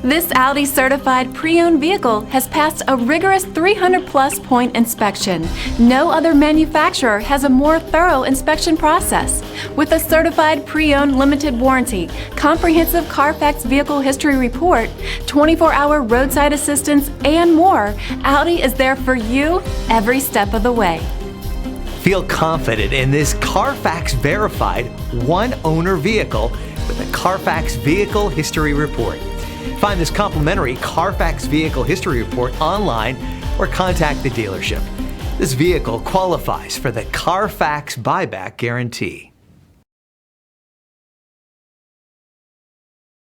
This Audi Certified pre-owned vehicle has passed a rigorous 300-plus point inspection. No other manufacturer has a more thorough inspection process. With a certified pre-owned limited warranty, comprehensive CARFAX vehicle history report, 24-hour roadside assistance, and more, Audi is there for you every step of the way. Feel confident in this CARFAX verified one-owner vehicle with a CARFAX Vehicle History Report. Find this complimentary CARFAX Vehicle History Report online or contact the dealership. This vehicle qualifies for the CARFAX Buyback Guarantee.